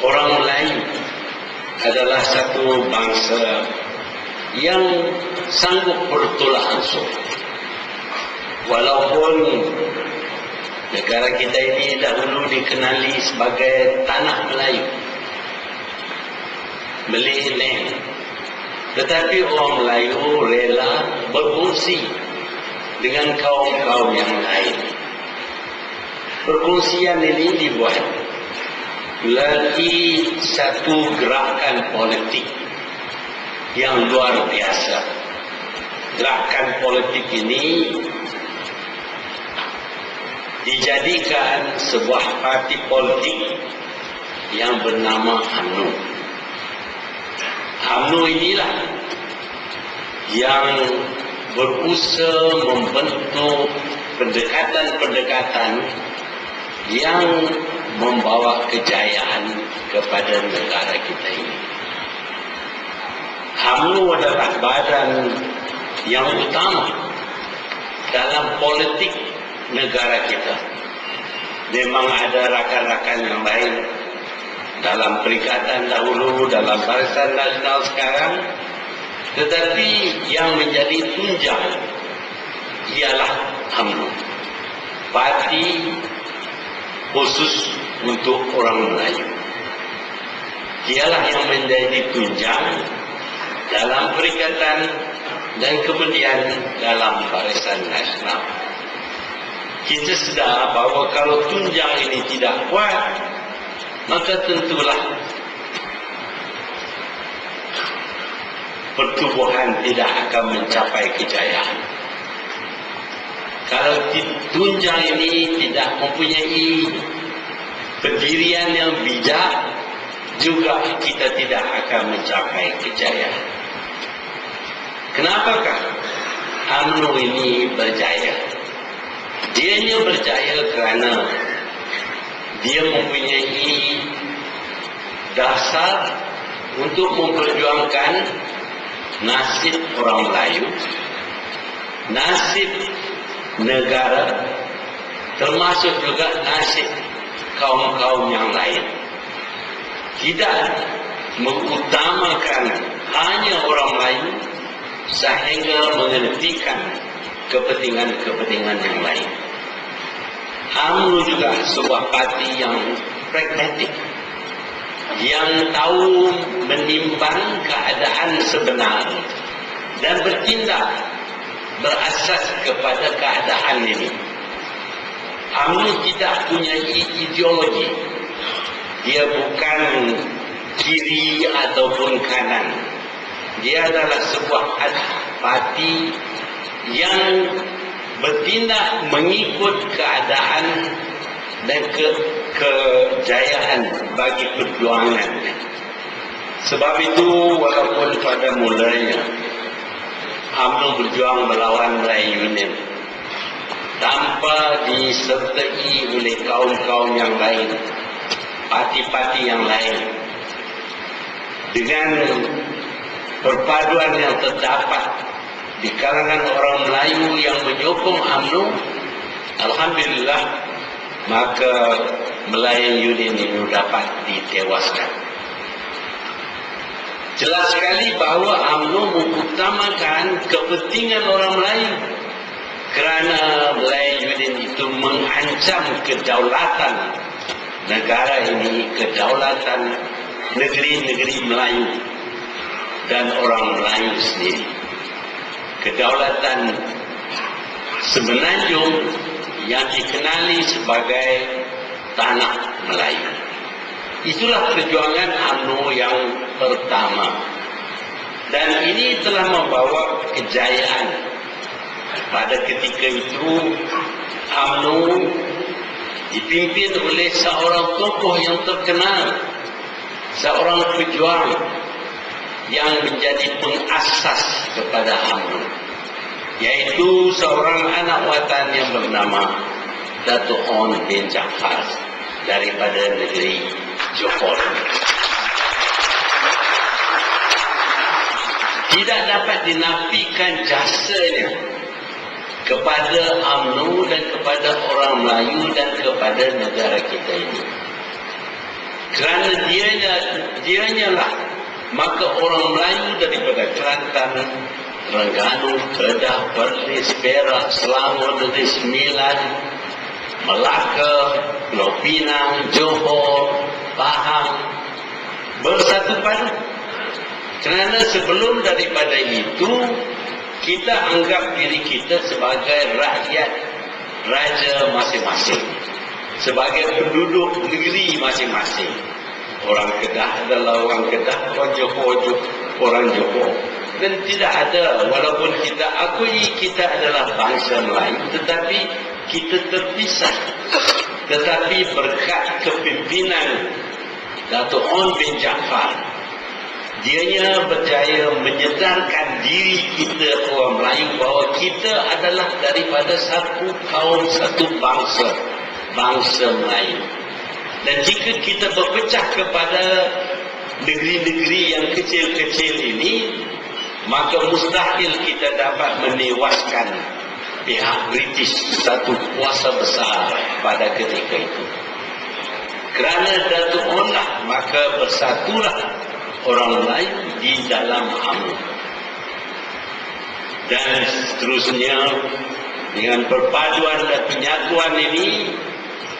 orang Melayu adalah satu bangsa yang sanggup bertolak ansur. Walaupun negara kita ini dahulu dikenali sebagai tanah Melayu, Malay land, tetapi orang Melayu rela berkongsi dengan kaum-kaum yang lain. Perkongsian ini dibuat melalui satu gerakan politik yang luar biasa. Gerakan politik ini dijadikan sebuah parti politik yang bernama UMNO. UMNO inilah yang berusaha membentuk pendekatan-pendekatan yang membawa kejayaan kepada negara kita ini. UMNO adalah badan yang utama dalam politik negara kita. Memang ada rakan-rakan yang lain dalam perikatan dahulu, dalam Barisan Nasional sekarang, tetapi yang menjadi tunjang ialah UMNO, parti khusus untuk orang Melayu. Dialah yang menjadi tunjang dalam perikatan dan kemudian dalam Barisan Nasional. Kita sedar bahawa kalau tunjang ini tidak kuat, maka tentulah pertubuhan tidak akan mencapai kejayaan. Kalau tunjang ini tidak mempunyai pendirian yang bijak, juga kita tidak akan mencapai kejayaan. Kenapakah UMNO ini berjaya? Dia berjaya kerana dia mempunyai dasar untuk memperjuangkan nasib orang Melayu, nasib negara, termasuk juga nasib kaum-kaum yang lain. Tidak mengutamakan hanya orang Melayu sehingga menghentikan kepentingan-kepentingan yang lain. UMNO juga sebuah parti yang pragmatik, yang tahu menimbang keadaan sebenar dan bertindak berasas kepada keadaan ini. UMNO tidak punya ideologi. Dia bukan kiri ataupun kanan. Dia adalah sebuah parti yang bertindak mengikut keadaan dan kejayaan bagi perjuangan. Sebab itu, walaupun pada mulanya UMNO berjuang melawan Melayu Union tanpa disertai oleh kaum-kaum yang lain, parti-parti yang lain, dengan perpaduan yang terdapat di kalangan orang Melayu yang menyokong UMNO, alhamdulillah, maka Melayu Union ini dapat ditewaskan. Jelas sekali bahawa UMNO mengutamakan kepentingan orang Melayu, kerana Melayu Union itu mengancam kedaulatan negara ini, kedaulatan negeri-negeri Melayu dan orang Melayu sendiri. Kedaulatan semenanjung yang dikenali sebagai tanah Melayu. Itulah perjuangan UMNO yang pertama. Dan ini telah membawa kejayaan. Pada ketika itu, UMNO dipimpin oleh seorang tokoh yang terkenal, seorang pejuang yang menjadi pengasas kepada UMNO, yaitu seorang anak watan yang bernama Datuk On bin Jaafar daripada negeri Johor. Tidak dapat dinafikan jasanya kepada UMNO dan kepada orang Melayu dan kepada negara kita ini. Kerana dianya lah, maka orang Melayu daripada Kelantan, Terengganu, Kedah, Perlis, Perak, Selangor, Negeri Sembilan, Melaka, Pulau Pinang, Johor, Pahang bersatu padu. Kerana sebelum daripada itu, kita anggap diri kita sebagai rakyat raja masing-masing, sebagai penduduk negeri masing-masing. Orang Kedah adalah orang Kedah, orang Johor orang Johor. Dan tidak ada, walaupun kita akui kita adalah bangsa Melayu, tetapi kita terpisah. Tetapi berkat kepimpinan Datuk On bin Jaafar, dianya berjaya menyedarkan diri kita orang Melayu bahawa kita adalah daripada satu kaum, satu bangsa, bangsa Melayu. Dan jika kita berpecah kepada negeri-negeri yang kecil-kecil ini, maka mustahil kita dapat menewaskan pihak British, satu kuasa besar pada ketika itu. Kerana Datuk On lah, maka bersatulah orang Melayu di dalam UMNO. Dan seterusnya, dengan perpaduan dan penyatuan ini,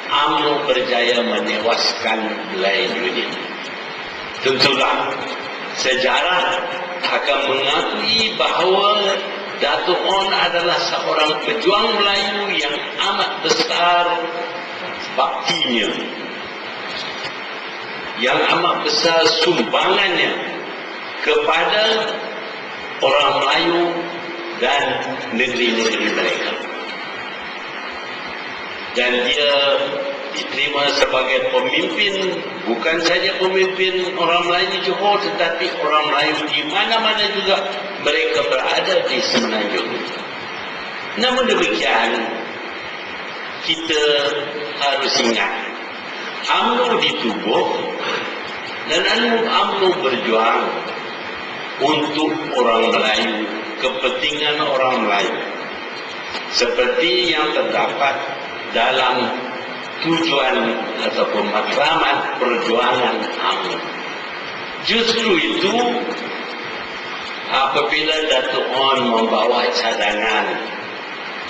UMNO berjaya menewaskan Melayu ini. Tentulah sejarah akan mengakui bahawa Datuk On adalah seorang pejuang Melayu yang amat besar baktinya, yang amat besar sumbangannya kepada orang Melayu dan negeri-negeri mereka. Dan dia diterima sebagai pemimpin, bukan saja pemimpin orang Melayu di Johor, tetapi orang Melayu di mana-mana juga mereka berada di Semenanjung. Namun demikian, kita harus ingat, UMNO ditubuh dan UMNO berjuang untuk orang Melayu, kepentingan orang Melayu, seperti yang terdapat dalam tujuan ataupun matlamat perjuangan UMNO. Justru itu, apabila Datuk On membawa cadangan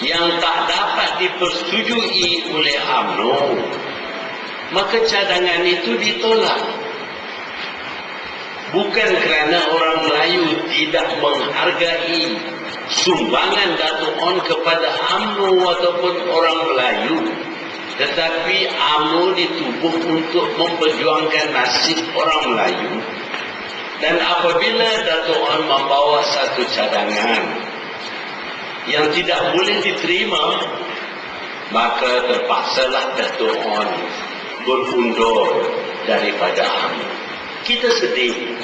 yang tak dapat dipersetujui oleh UMNO, maka cadangan itu ditolak. Bukan kerana orang Melayu tidak menghargai sumbangan Datuk On kepada UMNO ataupun orang Melayu, tetapi UMNO ditubuh untuk memperjuangkan nasib orang Melayu. Dan apabila Datuk On membawa satu cadangan yang tidak boleh diterima, maka terpaksalah Datuk On berundur daripada UMNO. Kita sedih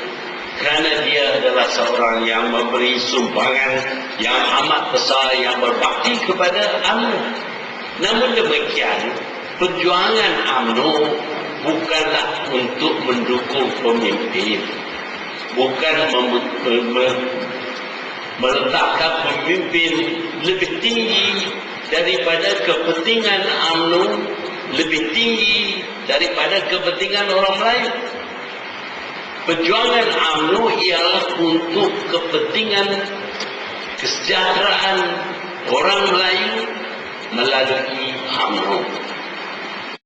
kerana dia adalah seorang yang memberi sumbangan yang amat besar, yang berbakti kepada UMNO. Namun demikian, perjuangan UMNO bukanlah untuk mendukung pemimpin, bukan meletakkan pemimpin lebih tinggi daripada kepentingan UMNO, lebih tinggi daripada kepentingan orang Melayu. Perjuangan UMNO ialah untuk kepentingan kesejahteraan orang Melayu melalui UMNO.